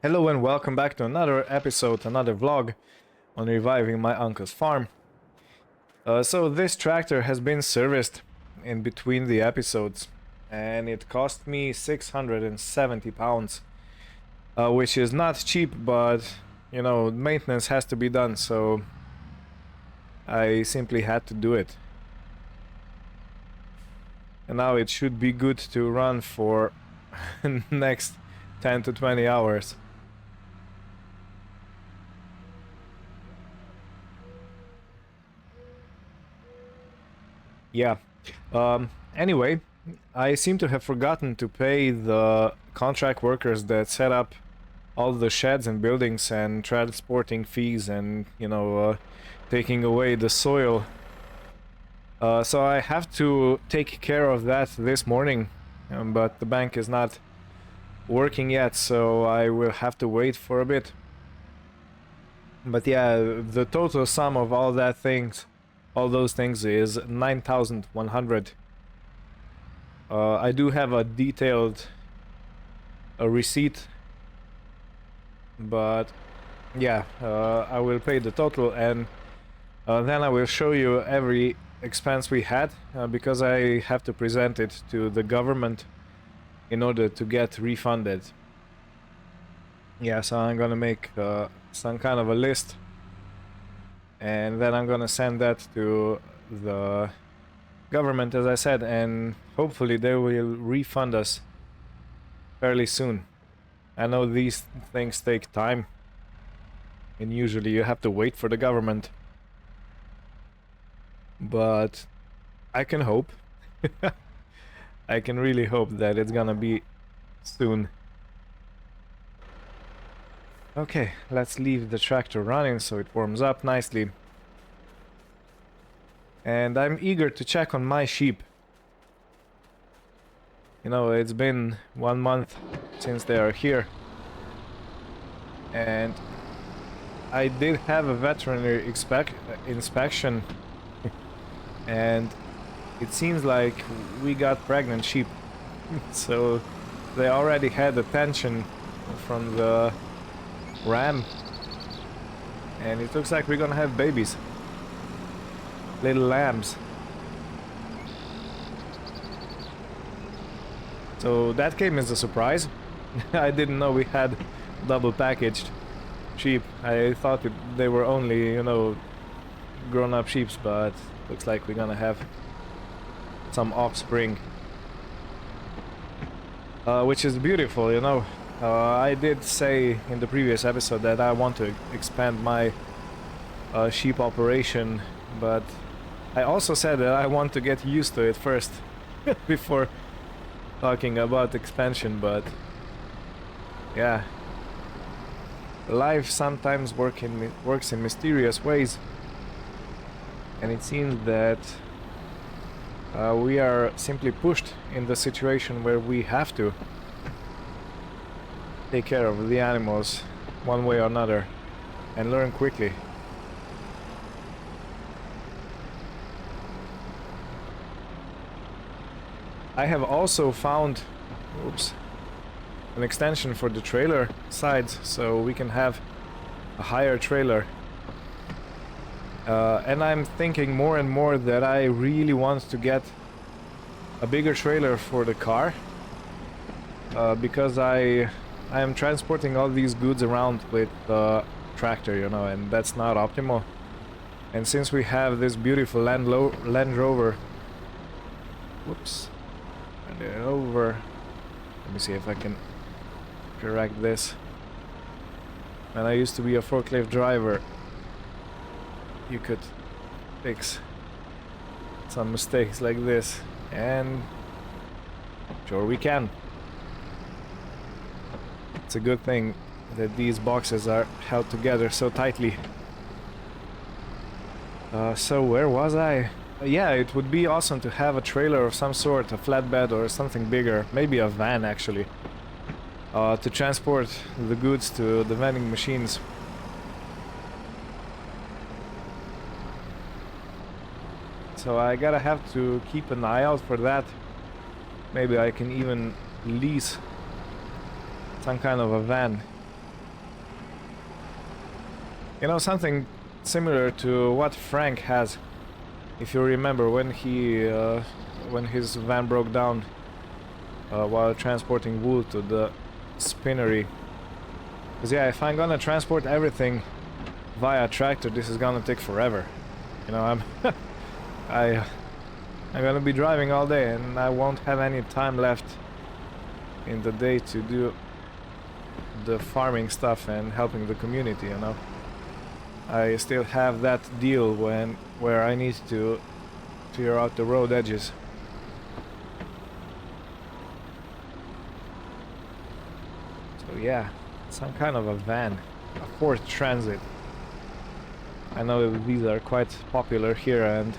Hello and welcome back to another episode, another vlog on reviving my uncle's farm. So this tractor has been serviced in between the episodes and it cost me 670 pounds, which is not cheap, but you know, maintenance has to be done, so I simply had to do it. And now it should be good to run for next 10 to 20 hours. Yeah. Anyway, I seem to have forgotten to pay the contract workers that set up all the sheds and buildings and transporting fees and, you know, taking away the soil. So I have to take care of that this morning, but the bank is not working yet, so I will have to wait for a bit. But yeah, the total sum of all those things is 9,100. I do have a detailed receipt, but yeah, I will pay the total and then I will show you every expense we had, because I have to present it to the government in order to get refunded. Yeah, so I'm gonna make some kind of a list, and then I'm gonna send that to the government, as I said, and hopefully they will refund us fairly soon. I know these things take time, and usually you have to wait for the government, but I can hope. I can really hope that it's gonna be soon. Okay, let's leave the tractor running so it warms up nicely. And I'm eager to check on my sheep. You know, it's been 1 month since they are here. And I did have a veterinary inspection. And it seems like we got pregnant sheep. So they already had attention from the ram, and it looks like we're gonna have babies, little lambs. So that came as a surprise. I didn't know we had double packaged sheep. I thought they were only, you know, grown-up sheep, but looks like we're gonna have some offspring, which is beautiful, you know. I did say in the previous episode that I want to expand my sheep operation, but I also said that I want to get used to it first before talking about expansion. But yeah, life sometimes works in mysterious ways, and it seems that we are simply pushed in the situation where we have to take care of the animals one way or another and learn quickly. I have also found an extension for the trailer sides, so we can have a higher trailer. And I'm thinking more and more that I really want to get a bigger trailer for the car, because I am transporting all these goods around with the tractor, you know, and that's not optimal. And since we have this beautiful Land Rover, let me see if I can correct this. And I used to be a forklift driver. You could fix some mistakes like this, and sure we can. It's a good thing that these boxes are held together so tightly. So where was I? Yeah, it would be awesome to have a trailer of some sort, a flatbed or something bigger, maybe a van actually, to transport the goods to the vending machines. So I gotta have to keep an eye out for that. Maybe I can even lease some kind of a van You know, something similar to what Frank has. If you remember when his van broke down while transporting wool to the spinnery. Because yeah, if I'm gonna transport everything via tractor, this is gonna take forever. You know, I'm gonna be driving all day, and I won't have any time left in the day to do the farming stuff and helping the community. You know, I still have that deal where I need to clear out the road edges. So yeah, some kind of a van, a Ford Transit. I know these are quite popular here, and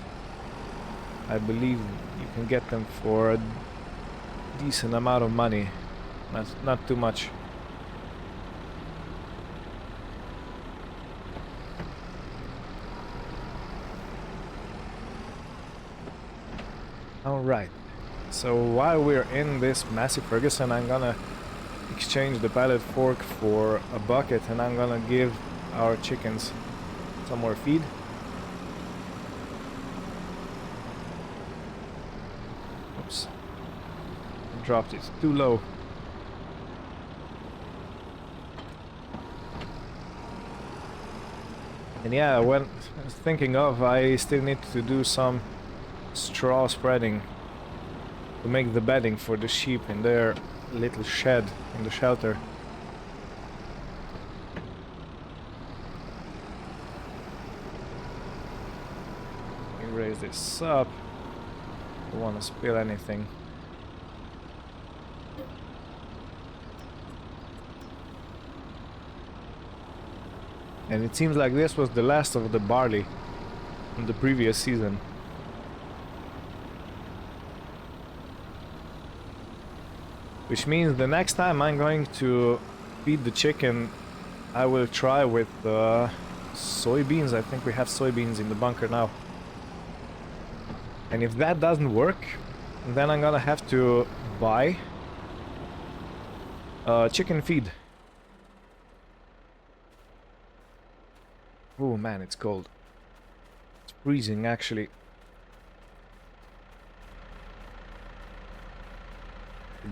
I believe you can get them for a decent amount of money, not too much. Alright, so while we're in this Massey Ferguson, I'm gonna exchange the pallet fork for a bucket, and I'm gonna give our chickens some more feed. Oops, I dropped it too low. And yeah, when I was thinking of, I still need to do some straw spreading to make the bedding for the sheep in their little shed in the shelter. Let me raise this up. Don't want to spill anything. And it seems like this was the last of the barley from the previous season. Which means the next time I'm going to feed the chicken, I will try with soybeans. I think we have soybeans in the bunker now. And if that doesn't work, then I'm gonna have to buy chicken feed. Oh man, it's cold. It's freezing actually.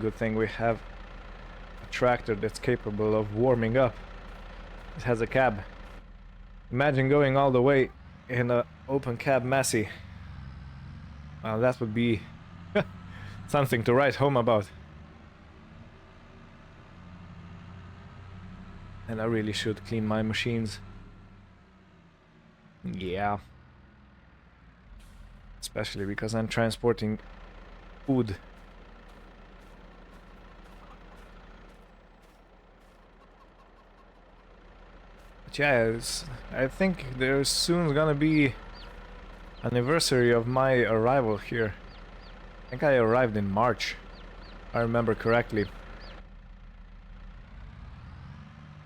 Good thing we have a tractor that's capable of warming up. It has a cab. Imagine going all the way in an open cab Massey. That would be something to write home about. And I really should clean my machines. Yeah. Especially because I'm transporting food. But yeah, I think there's soon gonna be anniversary of my arrival here. I think I arrived in March, if I remember correctly.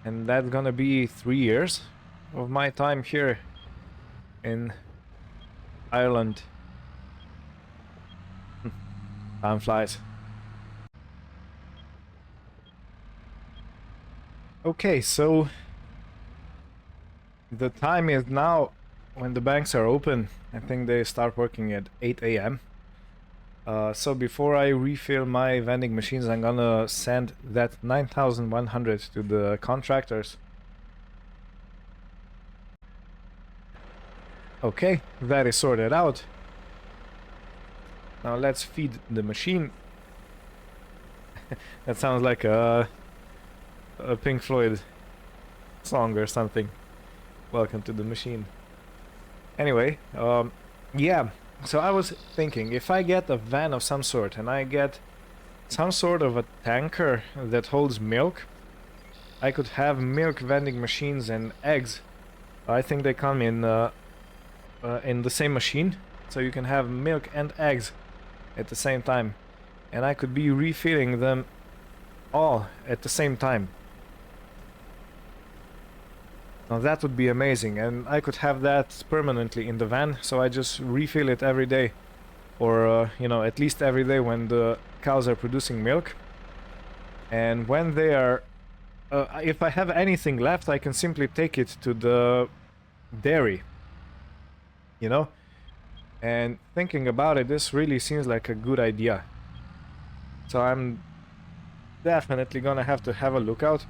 And that's gonna be 3 years of my time here in Ireland. Time flies. Okay, so the time is now when the banks are open. I think they start working at 8 AM. So before I refill my vending machines, I'm gonna send that 9,100 to the contractors. Okay, that is sorted out. Now let's feed the machine. That sounds like a Pink Floyd song or something. Welcome to the machine. Anyway, yeah, so I was thinking, if I get a van of some sort and I get some sort of a tanker that holds milk, I could have milk vending machines and eggs. I think they come in the same machine, so you can have milk and eggs at the same time, and I could be refilling them all at the same time. Now that would be amazing, and I could have that permanently in the van, so I just refill it every day, or you know, at least every day when the cows are producing milk. And when they are if I have anything left, I can simply take it to the dairy, you know? And thinking about it, this really seems like a good idea. So I'm definitely gonna have to have a lookout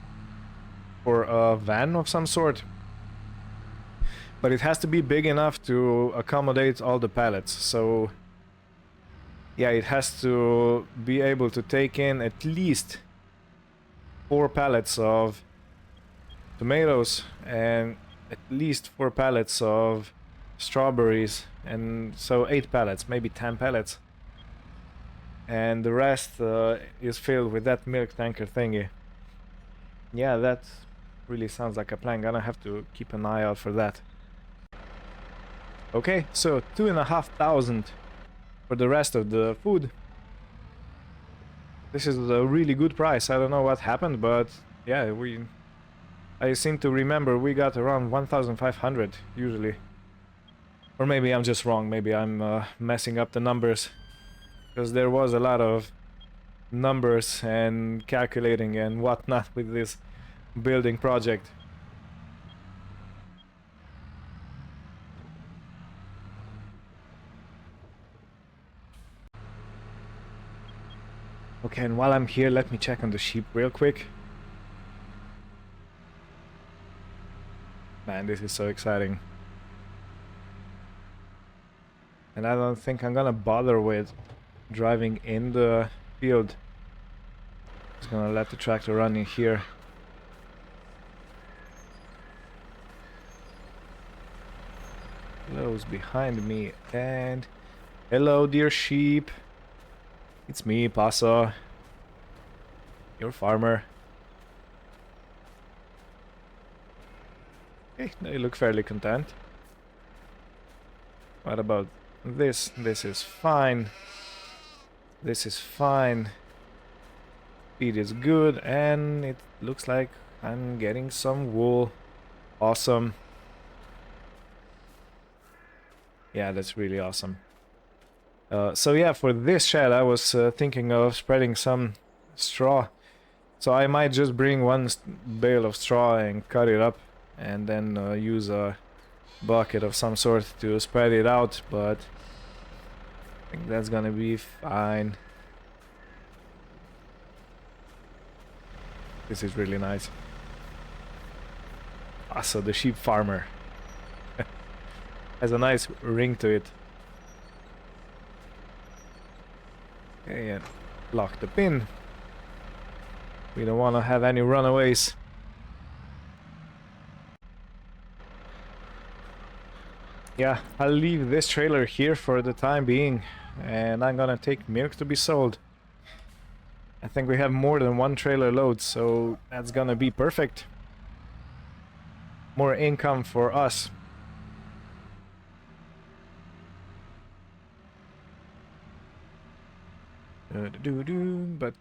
for a van of some sort. But it has to be big enough to accommodate all the pallets, so yeah, it has to be able to take in at least 4 pallets of tomatoes and at least 4 pallets of strawberries, and so 8 pallets, maybe 10 pallets. And the rest is filled with that milk tanker thingy. Yeah, that really sounds like a plan. Gonna have to keep an eye out for that. Okay, so 2,500 for the rest of the food. This is a really good price. I don't know what happened, but yeah, I seem to remember we got around 1,500 usually. Or maybe I'm just wrong, maybe I'm messing up the numbers. Because there was a lot of numbers and calculating and whatnot with this building project. Okay, and while I'm here, let me check on the sheep real quick. Man, this is so exciting. And I don't think I'm gonna bother with driving in the field. Just gonna let the tractor run in here. Hello's behind me, and hello, dear sheep. It's me, Paso, your farmer. Okay, they look fairly content. What about this? This is fine. This is fine. Feed is good, and it looks like I'm getting some wool. Awesome. Yeah, that's really awesome. So yeah, for this shed I was thinking of spreading some straw. So I might just bring one bale of straw and cut it up, and then use a bucket of some sort to spread it out, but I think that's gonna be fine. This is really nice. Ah, so the sheep farmer has a nice ring to it. Okay, and lock the pin. We don't want to have any runaways. Yeah, I'll leave this trailer here for the time being, and I'm gonna take milk to be sold. I think we have more than one trailer load, so that's gonna be perfect. More income for us. But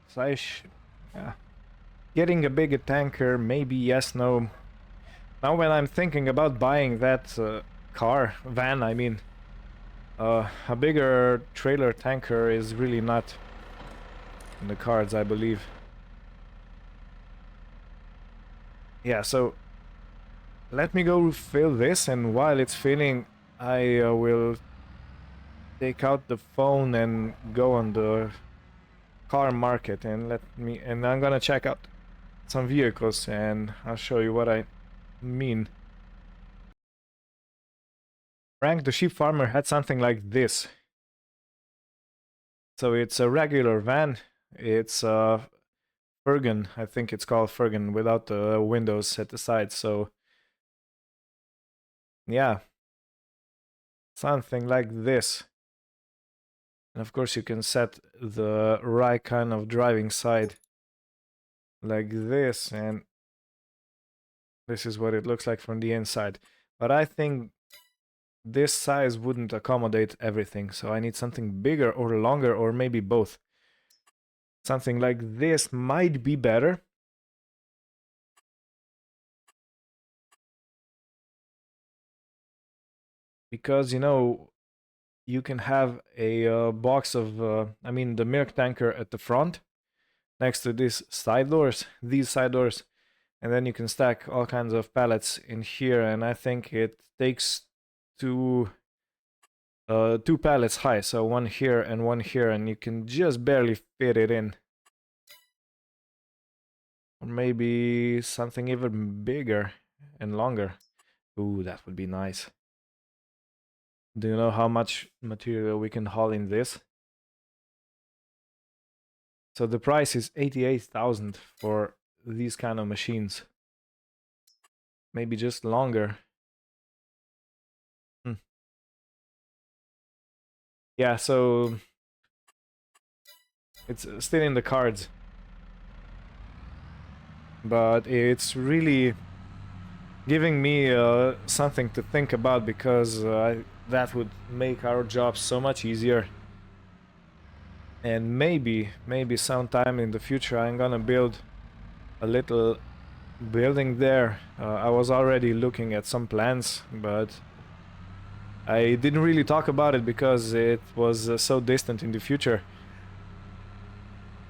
yeah. Getting a bigger tanker, maybe yes, no. Now when I'm thinking about buying that van, I mean, a bigger trailer tanker is really not in the cards, I believe. Yeah, so let me go fill this, and while it's filling, I will take out the phone and go on the car market and I'm gonna check out some vehicles, and I'll show you what I mean. Frank the sheep farmer had something like this. So it's a regular van. It's a Ferguson, I think it's called Ferguson, without the windows at the side. So yeah, something like this. And of course you can set the right kind of driving side like this, and this is what it looks like from the inside. But I think this size wouldn't accommodate everything, so I need something bigger or longer, or maybe both. Something like this might be better. Because, you know, you can have a box of, I mean, the milk tanker at the front, next to these side doors, And then you can stack all kinds of pallets in here, and I think it takes two pallets high, so one here, and you can just barely fit it in. Or maybe something even bigger and longer. Ooh, that would be nice. Do you know how much material we can haul in this? So the price is 88,000 for these kind of machines. Maybe just longer. Yeah, so it's still in the cards. But it's really giving me something to think about, because that would make our job so much easier. And maybe sometime in the future I'm gonna build a little building there. I was already looking at some plans, but I didn't really talk about it because it was so distant in the future.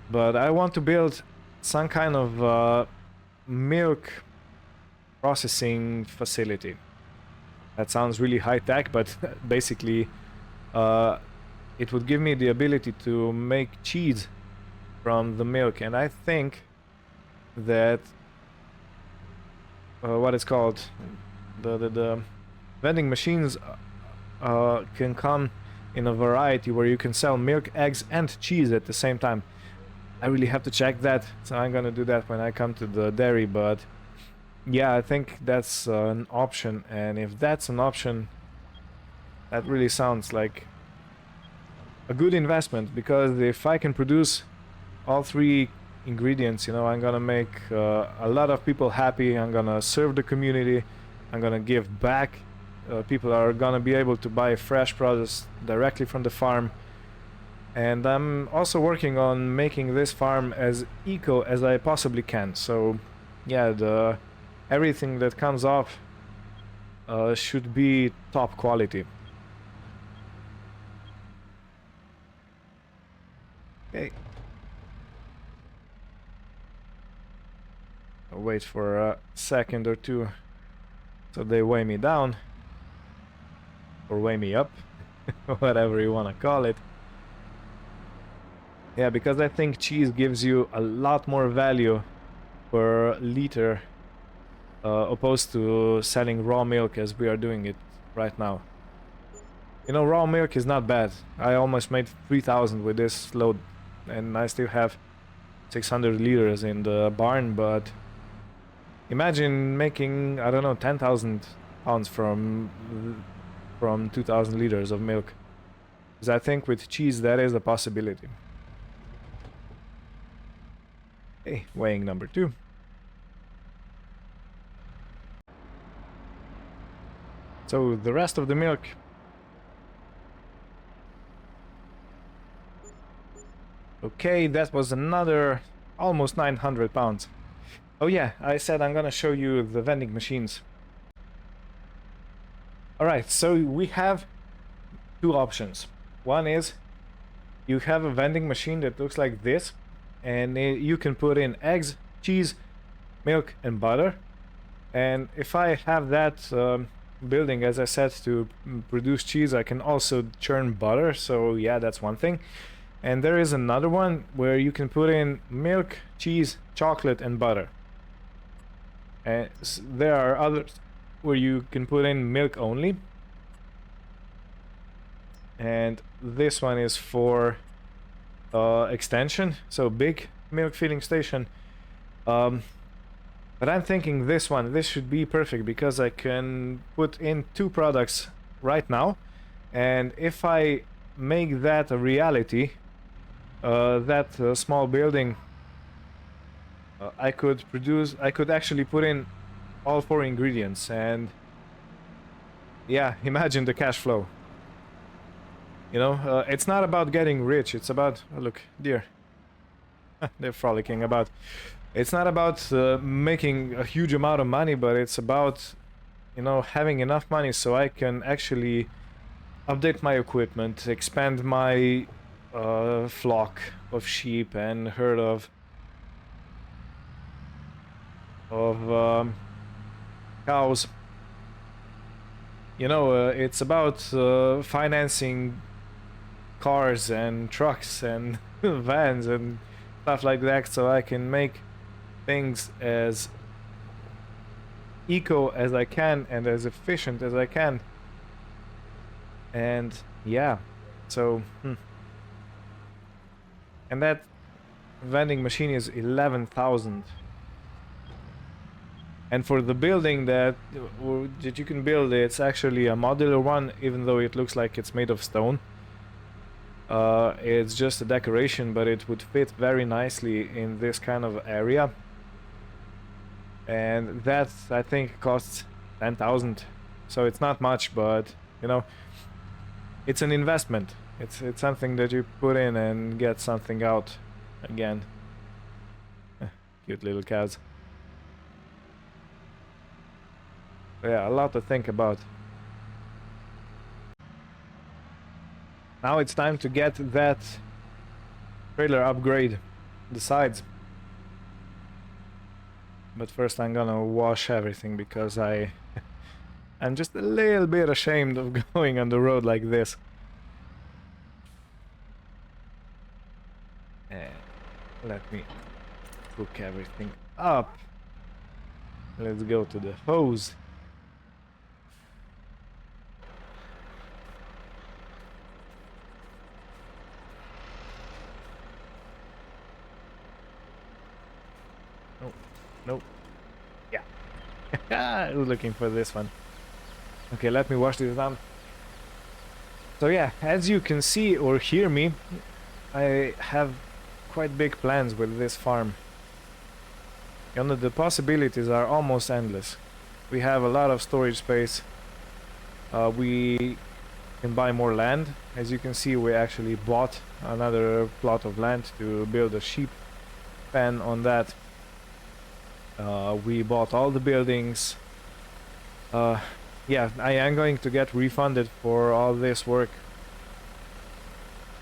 But I want to build some kind of milk processing facility. That sounds really high tech, but basically it would give me the ability to make cheese from the milk. And I think that what it's called, the vending machines can come in a variety where you can sell milk, eggs and cheese at the same time. I really have to check that, so I'm gonna do that when I come to the dairy. But yeah, I think that's an option, and if that's an option, that really sounds like a good investment, because if I can produce all three ingredients, you know, I'm gonna make a lot of people happy, I'm gonna serve the community, I'm gonna give back. People are gonna be able to buy fresh produce directly from the farm. And I'm also working on making this farm as eco as I possibly can. So yeah, everything that comes off should be top quality. Okay. I'll wait for a second or two so they weigh me down, or weigh me up, whatever you want to call it. Yeah, because I think cheese gives you a lot more value per liter opposed to selling raw milk as we are doing it right now. You know, raw milk is not bad. I almost made 3,000 with this load, and I still have 600 liters in the barn. But imagine making, I don't know, 10,000 pounds from 2,000 liters of milk. Because I think with cheese that is a possibility. Okay, weighing number 2. So the rest of the milk. Okay, that was another almost 900 pounds. Oh yeah, I said I'm gonna show you the vending machines. Alright, so we have two options. One is you have a vending machine that looks like this, and you can put in eggs, cheese, milk and butter. And if I have that building, as I said, to produce cheese, I can also churn butter. So yeah, that's one thing. And there is another one where you can put in milk, cheese, chocolate and butter. And there are others where you can put in milk only. And this one is for extension, so big milk filling station. But I'm thinking this should be perfect, because I can put in two products right now. And if I make that a reality, that small building, I could actually put in all 4 ingredients. And yeah, imagine the cash flow. You know, it's not about getting rich, it's about, oh, look, deer. They're frolicking about. It's not about making a huge amount of money, but it's about, you know, having enough money so I can actually update my equipment, expand my flock of sheep and herd of of cows. You know, it's about financing cars and trucks and vans and stuff like that, so I can make things as eco as I can and as efficient as I can. And yeah, so and that vending machine is 11,000. And for the building that you can build, it's actually a modular one, even though it looks like it's made of stone. It's just a decoration, but it would fit very nicely in this kind of area. And that, I think, costs 10,000. So it's not much, but you know, it's an investment. It's something that you put in and get something out again. Cute little cows. Yeah, a lot to think about. Now it's time to get that trailer upgrade, the sides. But first I'm gonna wash everything because I'm just a little bit ashamed of going on the road like this. And let me hook everything up. Let's go to the hose. Nope. Yeah. I was looking for this one. Okay, let me wash this down. So yeah, as you can see or hear me, I have quite big plans with this farm. You know, the possibilities are almost endless. We have a lot of storage space. We can buy more land. As you can see, we actually bought another plot of land to build a sheep pen on that. We bought all the buildings. Yeah, I am going to get refunded for all this work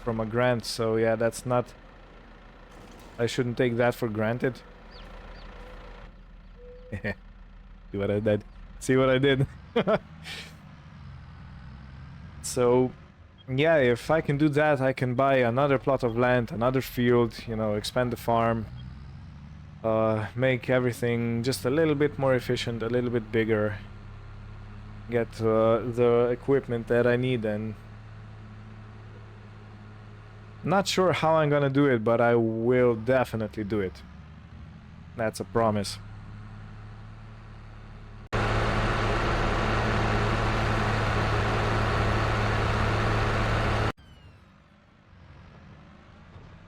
from a grant, so yeah, that's not... I shouldn't take that for granted. See what I did? See what I did? So, yeah, if I can do that, I can buy another plot of land, another field, you know, expand the farm. Make everything just a little bit more efficient, a little bit bigger. Get the equipment that I need, and not sure how I'm gonna do it, but I will definitely do it. That's a promise.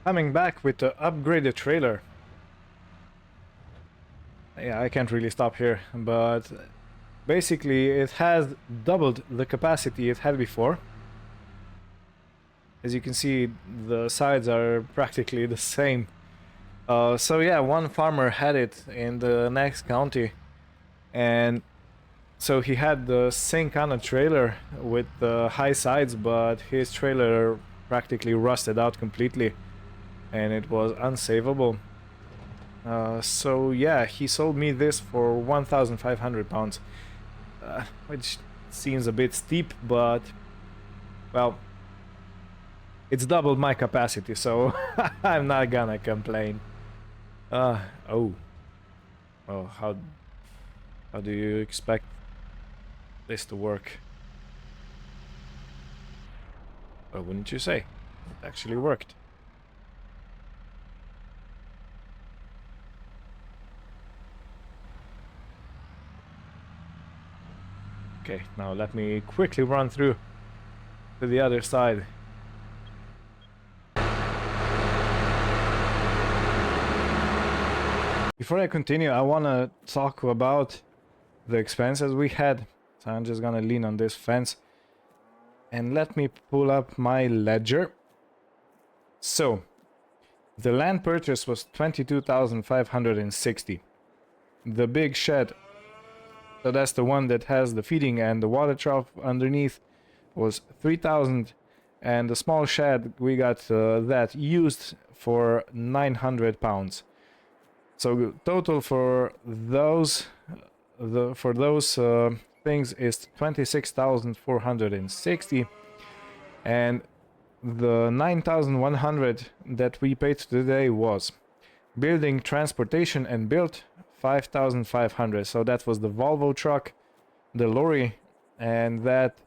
Coming back with the upgraded trailer. Yeah, I can't really stop here, but basically it has doubled the capacity it had before. As you can see, the sides are practically the same. So yeah, one farmer had it in the next county, and so he had the same kind of trailer with the high sides, but his trailer practically rusted out completely and it was unsavable. So yeah, he sold me this for 1,500 pounds, which seems a bit steep, but well, it's doubled my capacity, so I'm not gonna complain. Oh, how do you expect this to work? Well, wouldn't you say? It actually worked. Okay, now let me quickly run through to the other side. Before I continue, I want to talk about the expenses we had. So I'm just gonna lean on this fence and let me pull up my ledger. So the land purchase was 22,560. The big shed, so that's the one that has the feeding and the water trough underneath, was 3,000, and the small shed we got that used for 900 pounds. So total for those things is 26,460, and the 9,100 that we paid today was building, transportation, and built 5,500. So that was the Volvo truck, the lorry, and that,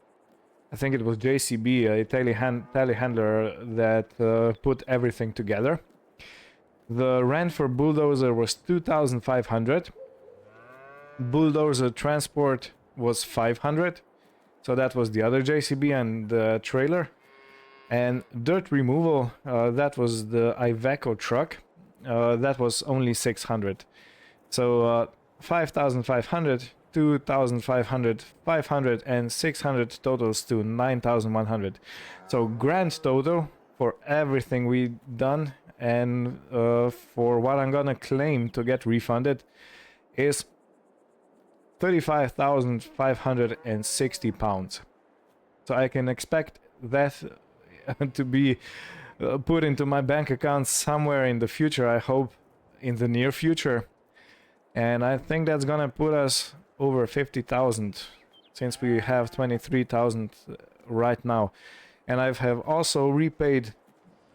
I think it was JCB, a telehandler that put everything together. The rent for bulldozer was 2,500. Bulldozer transport was 500. So that was the other JCB and the trailer. And dirt removal, that was the Iveco truck. That was only 600. So 5,500, 2,500, 500, and 600 totals to 9,100. So grand total for everything we done and for what I'm gonna claim to get refunded is 35,560 pounds. So I can expect that to be put into my bank account somewhere in the future, I hope in the near future. And I think that's gonna put us over 50,000, since we have 23,000 right now. And I have also repaid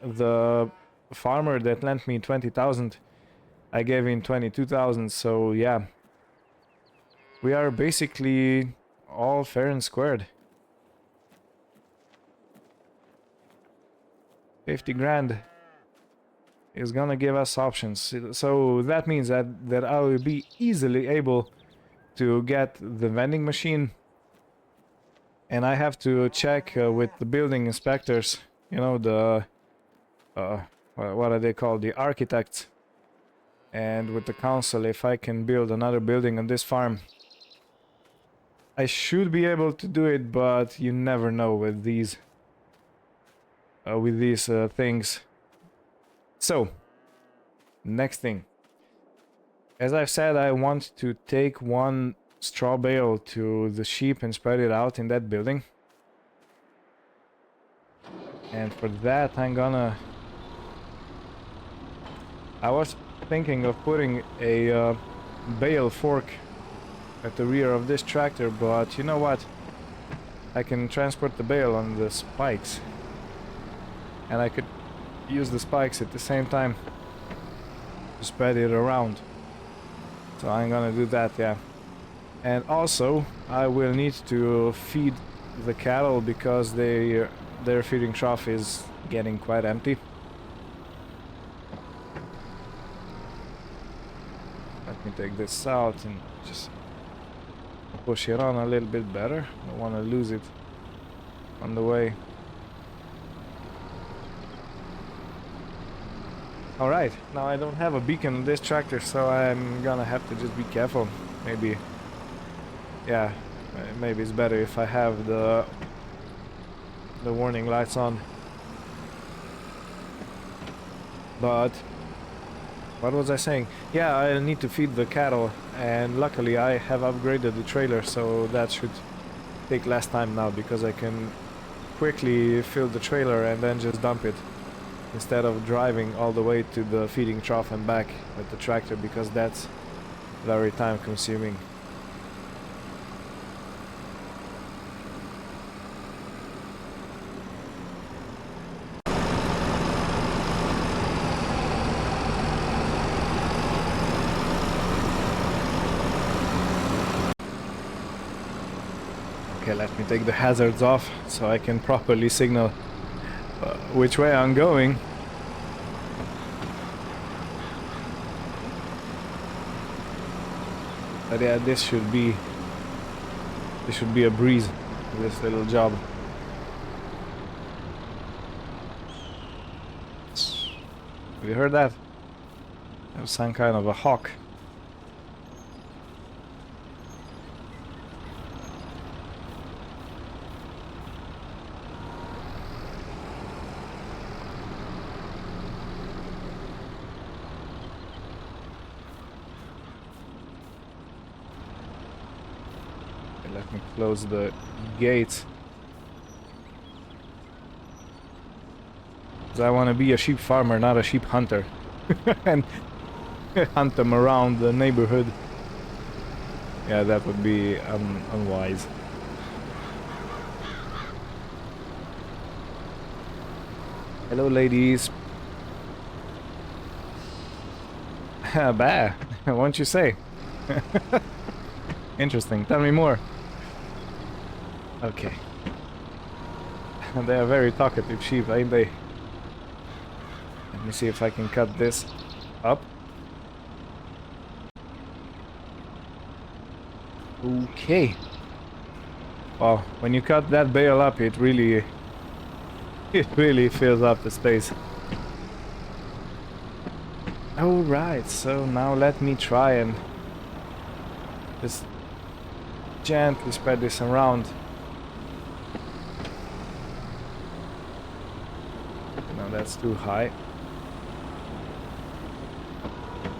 the farmer that lent me 20,000. I gave him 22,000, so yeah. We are basically all fair and squared. 50 grand is gonna give us options. So that means that I will be easily able to get the vending machine. And I have to check with the building inspectors, you know, the... what are they called? The architects. And with the council, if I can build another building on this farm. I should be able to do it, but you never know with these things. So, next thing. As I've said, I want to take one straw bale to the sheep and spread it out in that building. And for that, I was thinking of putting a bale fork at the rear of this tractor, but you know what? I can transport the bale on the spikes. And I could use the spikes at the same time to spread it around. So I'm gonna do that, yeah. And also, I will need to feed the cattle because their feeding trough is getting quite empty. Let me take this out and just push it on a little bit better. Don't want to lose it on the way. Alright, now I don't have a beacon on this tractor, so I'm gonna have to just be careful. Maybe, yeah, maybe it's better if I have the warning lights on. But what was I saying? Yeah, I need to feed the cattle, and luckily I have upgraded the trailer, so that should take less time now, because I can quickly fill the trailer and then just dump it, instead of driving all the way to the feeding trough and back with the tractor, because that's very time consuming. Okay, let me take the hazards off so I can properly signal which way I'm going. But yeah, this should be a breeze, this little job. Have you heard that? That was some kind of a hawk. Let me close the gates. Because I want to be a sheep farmer, not a sheep hunter. And hunt them around the neighborhood. Yeah, that would be unwise. Hello, ladies. Bah, won't you say? Interesting, tell me more. Okay. They are very talkative sheep, ain't they? Let me see if I can cut this up. Okay. Wow, when you cut that bale up, it really fills up the space. Alright, so now let me try and just gently spread this around. No, that's too high.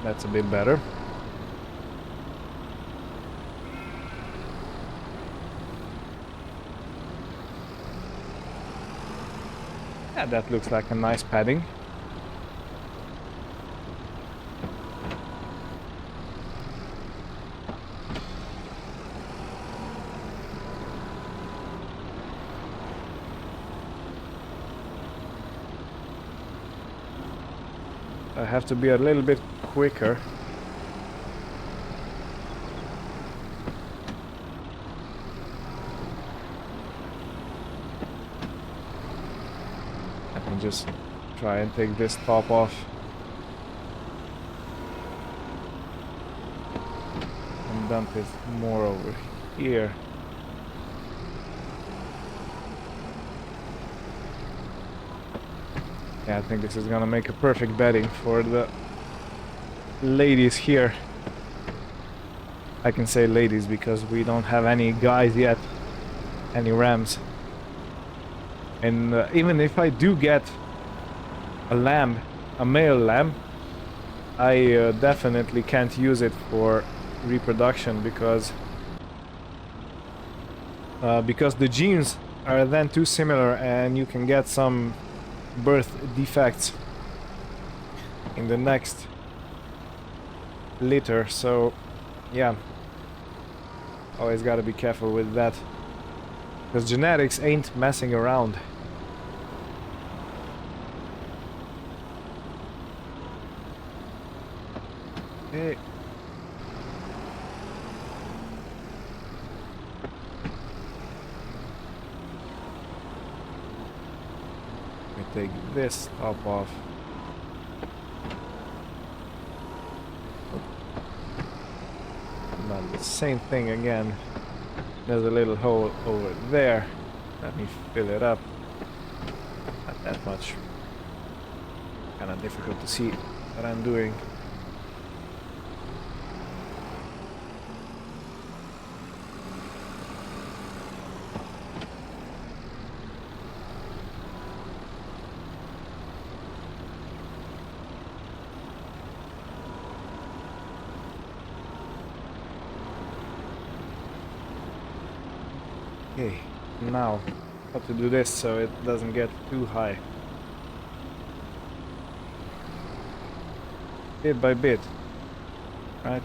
That's a bit better. Yeah, that looks like a nice padding. I have to be a little bit quicker. I can just try and take this top off. And dump it more over here. Yeah, I think this is gonna make a perfect bedding for the ladies here. I can say ladies because we don't have any guys yet, any rams. And even if I do get a lamb, a male lamb, I definitely can't use it for reproduction because the genes are then too similar and you can get some birth defects in the next litter. So yeah, always gotta be careful with that because genetics ain't messing around. Okay. Take this top off. Now the same thing again. There's a little hole over there. Let me fill it up. Not that much. Kind of difficult to see what I'm doing. Okay, now how to do this so it doesn't get too high. Bit by bit, right?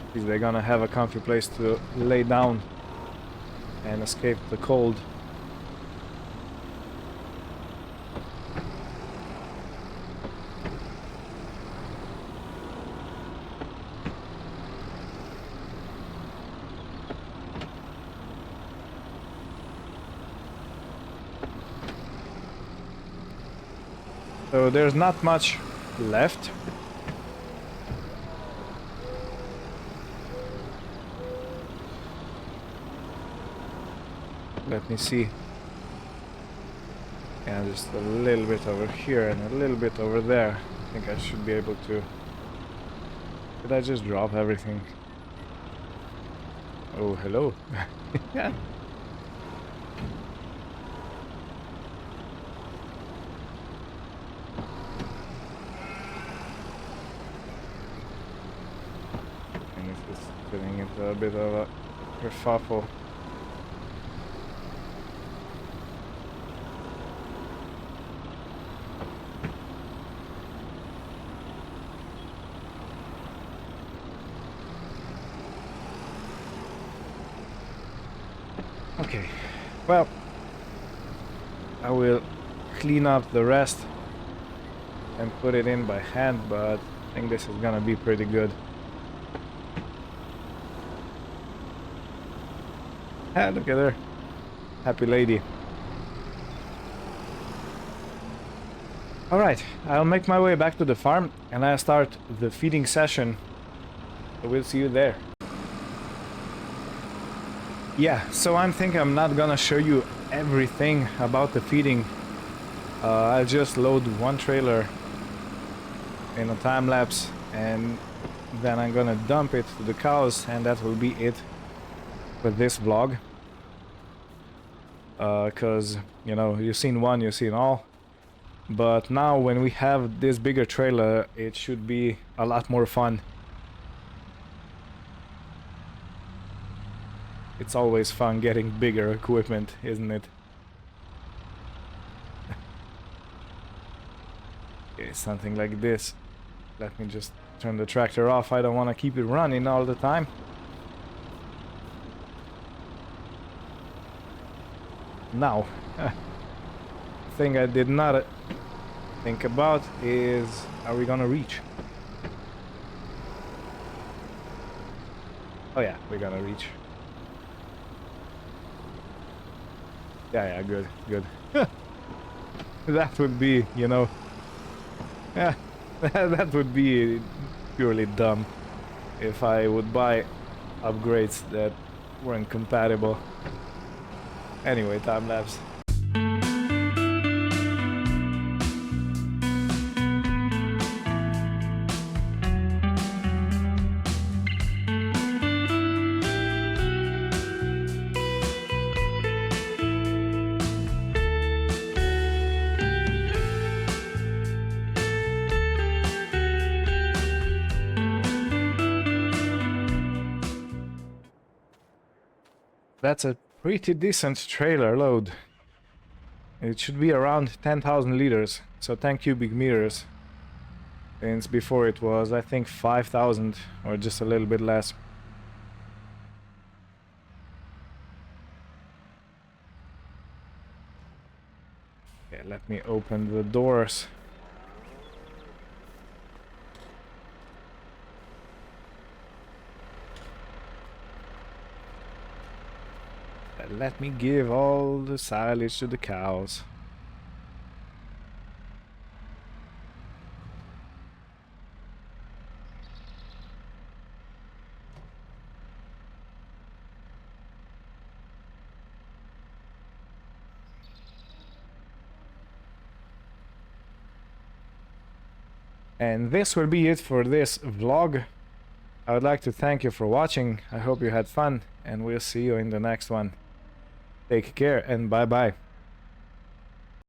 Because they're gonna have a comfy place to lay down and escape the cold. So there's not much left. Let me see. Yeah, just a little bit over here and a little bit over there. I think I should be able to... Did I just drop everything? Oh, hello. Yeah. Getting into a bit of a kerfuffle. Okay, well, I will clean up the rest and put it in by hand, but I think this is gonna be pretty good. Ah, look at her. Happy lady. Alright, I'll make my way back to the farm and I'll start the feeding session. So we'll see you there. Yeah, so I'm thinking I'm not gonna show you everything about the feeding. I'll just load one trailer in a time lapse and then I'm gonna dump it to the cows, and that will be it for this vlog. Cause you know, you've seen one, you've seen all. But now when we have this bigger trailer, it should be a lot more fun. It's always fun getting bigger equipment, isn't it? Okay, something like this. Let me just turn the tractor off. I don't want to keep it running all the time. Now, thing I did not think about is, are we gonna reach? Oh yeah, we're gonna reach. Yeah, good, good. That would be, you know, yeah, that would be purely dumb if I would buy upgrades that weren't compatible. Anyway, time lapse. That's a pretty decent trailer load. It should be around 10,000 liters, so 10 cubic meters. Since before it was, I think, 5,000 or just a little bit less. Okay, let me open the doors. Let me give all the silage to the cows. And this will be it for this vlog. I would like to thank you for watching. I hope you had fun, and we'll see you in the next one. Take care and bye bye.